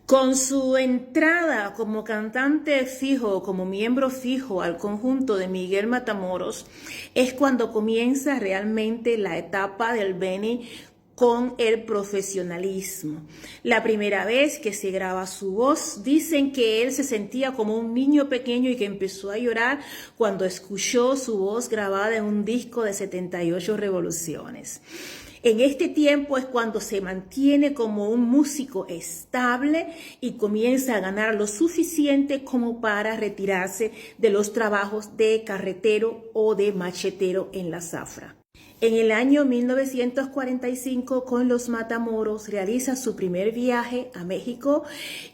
Con su entrada como cantante fijo, como miembro fijo al conjunto de Miguel Matamoros, es cuando comienza realmente la etapa del Benny con el profesionalismo. La primera vez que se graba su voz, dicen que él se sentía como un niño pequeño y que empezó a llorar cuando escuchó su voz grabada en un disco de 78 revoluciones. En este tiempo es cuando se mantiene como un músico estable y comienza a ganar lo suficiente como para retirarse de los trabajos de carretero o de machetero en la zafra. En el año 1945, con los Matamoros, realiza su primer viaje a México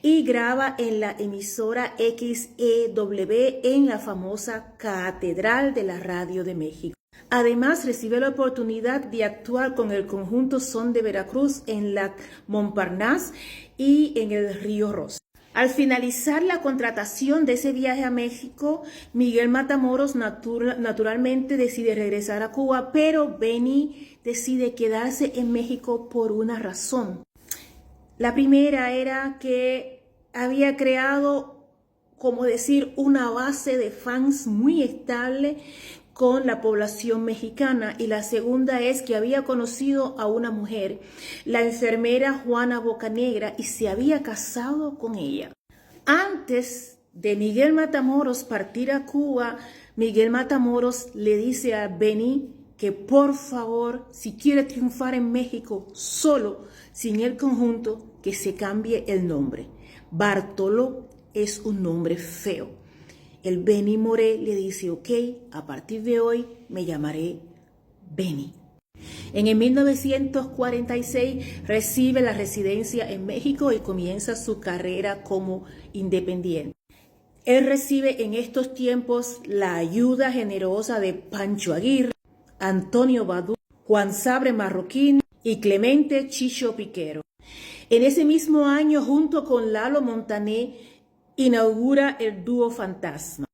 y graba en la emisora XEW en la famosa Catedral de la Radio de México. Además, recibe la oportunidad de actuar con el conjunto Son de Veracruz en la Montparnasse y en el Río Rosa. Al finalizar la contratación de ese viaje a México, Miguel Matamoros naturalmente decide regresar a Cuba, pero Benny decide quedarse en México por una razón. La primera era que había creado, como decir, una base de fans muy estable con la población mexicana, y la segunda es que había conocido a una mujer, la enfermera Juana Bocanegra, y se había casado con ella. Antes de Miguel Matamoros partir a Cuba, Miguel Matamoros le dice a Benny que por favor, si quiere triunfar en México solo, sin el conjunto, que se cambie el nombre. Bartolo es un nombre feo. El Benny Moré le dice, ok, a partir de hoy me llamaré Benny. En el 1946 recibe la residencia en México y comienza su carrera como independiente. Él recibe en estos tiempos la ayuda generosa de Pancho Aguirre, Antonio Badú, Juan Sabre Marroquín y Clemente Chicho Piquero. En ese mismo año, junto con Lalo Montané, inaugura el dúo Fantasma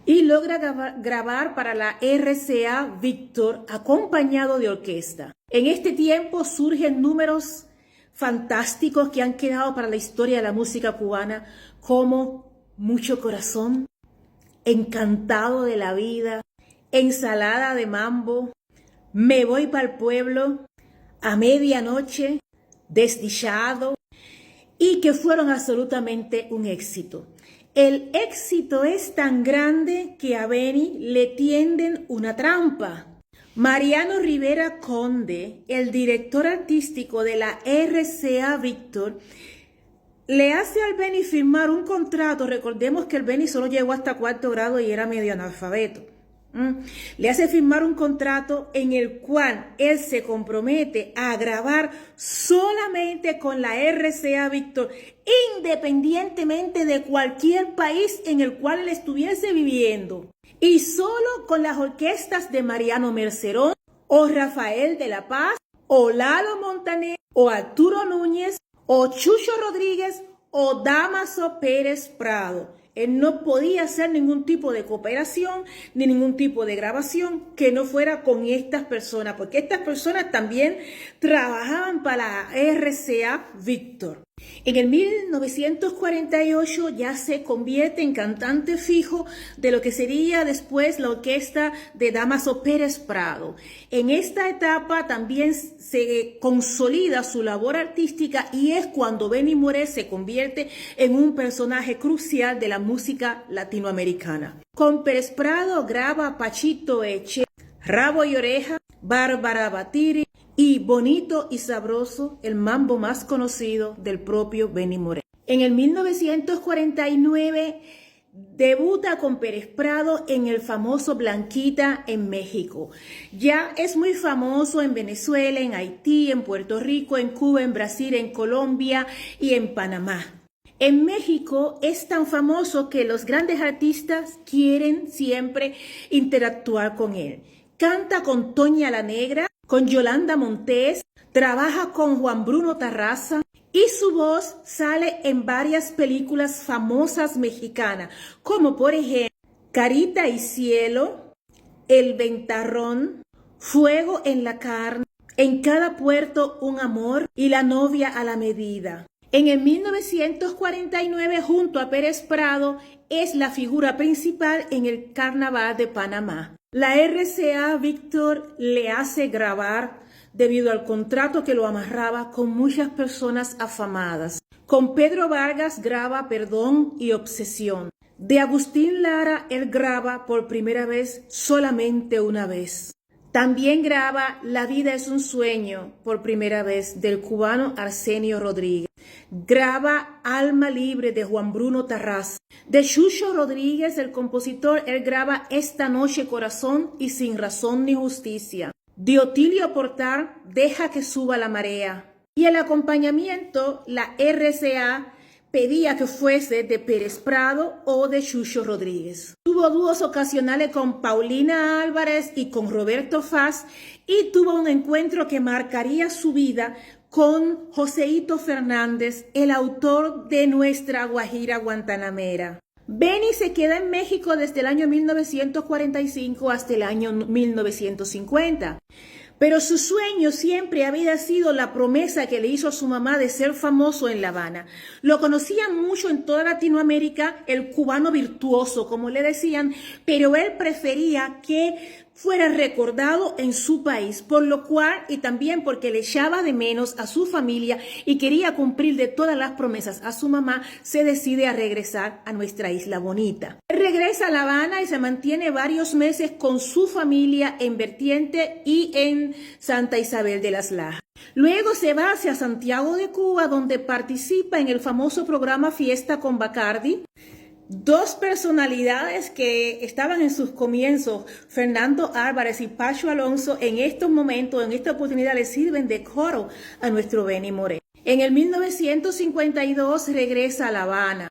y logra grabar para la RCA Víctor acompañado de orquesta. En este tiempo surgen números fantásticos que han quedado para la historia de la música cubana, como Mucho Corazón, Encantado de la Vida, Ensalada de Mambo, Me Voy pa'l Pueblo, A Medianoche, Desdichado, y que fueron absolutamente un éxito. El éxito es tan grande que a Benny le tienden una trampa. Mariano Rivera Conde, el director artístico de la RCA Víctor, le hace al Benny firmar un contrato. Recordemos que el Benny solo llegó hasta 4º grado y era medio analfabeto. Le hace firmar un contrato en el cual él se compromete a grabar solamente con la RCA Víctor, independientemente de cualquier país en el cual él estuviese viviendo, y solo con las orquestas de Mariano Mercerón o Rafael de la Paz o Lalo Montané o Arturo Núñez o Chucho Rodríguez o Dámaso Pérez Prado. Él no podía hacer ningún tipo de cooperación ni ningún tipo de grabación que no fuera con estas personas, porque estas personas también trabajaban para la RCA Víctor. En el 1948 ya se convierte en cantante fijo de lo que sería después la orquesta de Dámaso Pérez Prado. En esta etapa también se consolida su labor artística y es cuando Benny Moré se convierte en un personaje crucial de la música latinoamericana. Con Pérez Prado graba Pachito Eche, Rabo y Oreja, Bárbara Batiri y Bonito y Sabroso, el mambo más conocido del propio Benny Moré. En el 1949 debuta con Pérez Prado en el famoso Blanquita en México. Ya es muy famoso en Venezuela, en Haití, en Puerto Rico, en Cuba, en Brasil, en Colombia y en Panamá. En México es tan famoso que los grandes artistas quieren siempre interactuar con él. Canta con Toña la Negra, con Yolanda Montes, trabaja con Juan Bruno Tarraza y su voz sale en varias películas famosas mexicanas, como por ejemplo Carita y Cielo, El Ventarrón, Fuego en la Carne, En cada puerto un amor y La novia a la medida. En el 1949, junto a Pérez Prado, es la figura principal en el Carnaval de Panamá. La RCA Víctor le hace grabar debido al contrato que lo amarraba con muchas personas afamadas. Con Pedro Vargas graba Perdón y Obsesión. De Agustín Lara él graba por primera vez Solamente una vez. También graba La vida es un sueño por primera vez del cubano Arsenio Rodríguez. Graba Alma libre de Juan Bruno Tarraz. De Chucho Rodríguez, el compositor, él graba Esta noche corazón y Sin razón ni justicia. De Otilio Portar, Deja que suba la marea. Y el acompañamiento, la RCA pedía que fuese de Pérez Prado o de Chucho Rodríguez. Tuvo dúos ocasionales con Paulina Álvarez y con Roberto Faz, y tuvo un encuentro que marcaría su vida con Joseito Fernández, el autor de Nuestra Guajira Guantanamera. Benny se queda en México desde el año 1945 hasta el año 1950. Pero su sueño siempre había sido la promesa que le hizo a su mamá de ser famoso en La Habana. Lo conocían mucho en toda Latinoamérica, el cubano virtuoso, como le decían, pero él prefería que fuera recordado en su país, por lo cual, y también porque le echaba de menos a su familia y quería cumplir de todas las promesas a su mamá, se decide a regresar a nuestra isla bonita. Él regresa a La Habana y se mantiene varios meses con su familia en Vertiente y en Santa Isabel de las Lajas. Luego se va hacia Santiago de Cuba, donde participa en el famoso programa Fiesta con Bacardi. Dos personalidades que estaban en sus comienzos, Fernando Álvarez y Pacho Alonso, en estos momentos, en esta oportunidad, le sirven de coro a nuestro Benny Moré. En el 1952 regresa a La Habana.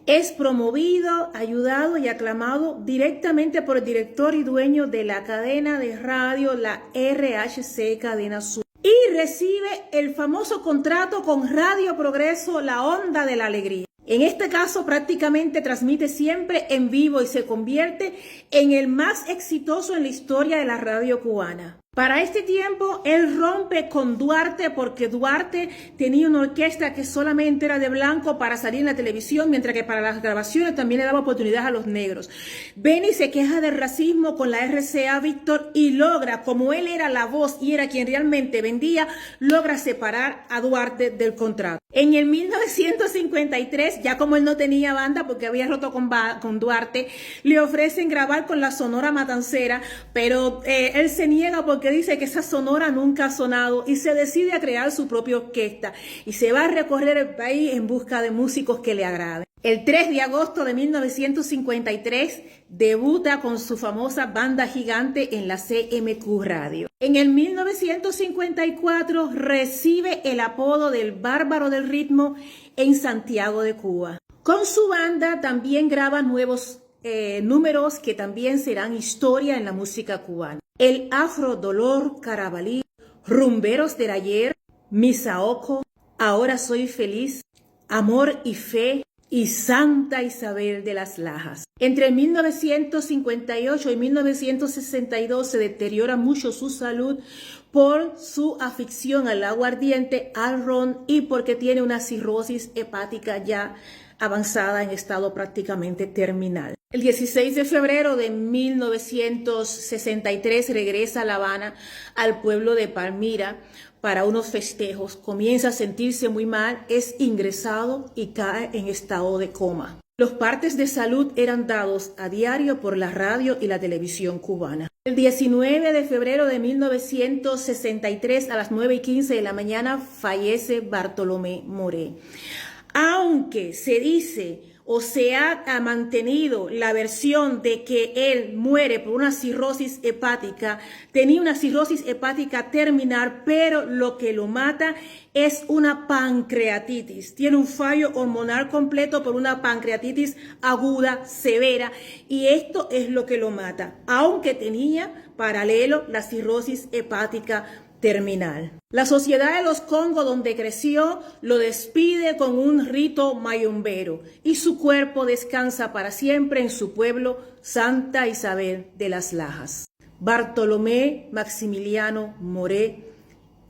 Es promovido, ayudado y aclamado directamente por el director y dueño de la cadena de radio, la RHC Cadena Sur. Y recibe el famoso contrato con Radio Progreso, La Onda de la Alegría. En este caso prácticamente transmite siempre en vivo y se convierte en el más exitoso en la historia de la radio cubana. Para este tiempo, él rompe con Duarte porque Duarte tenía una orquesta que solamente era de blanco para salir en la televisión, mientras que para las grabaciones también le daba oportunidad a los negros. Benny se queja del racismo con la RCA Víctor y logra, como él era la voz y era quien realmente vendía, logra separar a Duarte del contrato. En el 1953, ya como él no tenía banda porque había roto con Duarte, le ofrecen grabar con la Sonora Matancera, pero él se niega porque dice que esa sonora nunca ha sonado y se decide a crear su propia orquesta y se va a recorrer el país en busca de músicos que le agraden. El 3 de agosto de 1953 debuta con su famosa banda gigante en la CMQ Radio. En el 1954 recibe el apodo del Bárbaro del Ritmo en Santiago de Cuba. Con su banda también graba nuevos números que también serán historia en la música cubana. El Afro Dolor Carabalí, Rumberos del Ayer, Misaoco, Ahora Soy Feliz, Amor y Fe y Santa Isabel de las Lajas. Entre 1958 y 1962 se deteriora mucho su salud por su afición al aguardiente, al ron y porque tiene una cirrosis hepática ya avanzada en estado prácticamente terminal. El 16 de febrero de 1963 regresa a La Habana, al pueblo de Palmira, para unos festejos. Comienza a sentirse muy mal, es ingresado y cae en estado de coma. Los partes de salud eran dados a diario por la radio y la televisión cubana. El 19 de febrero de 1963 a las 9:15 de la mañana fallece Bartolomé Moré. Aunque se dice o se ha mantenido la versión de que él muere por una cirrosis hepática, tenía una cirrosis hepática terminal, pero lo que lo mata es una pancreatitis. Tiene un fallo hormonal completo por una pancreatitis aguda, severa, y esto es lo que lo mata, aunque tenía paralelo la cirrosis hepática terminal. La Sociedad de los Congos, donde creció, lo despide con un rito mayombero y su cuerpo descansa para siempre en su pueblo, Santa Isabel de las Lajas. Bartolomé Maximiliano Moré,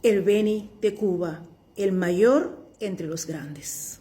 el Benny de Cuba, el mayor entre los grandes.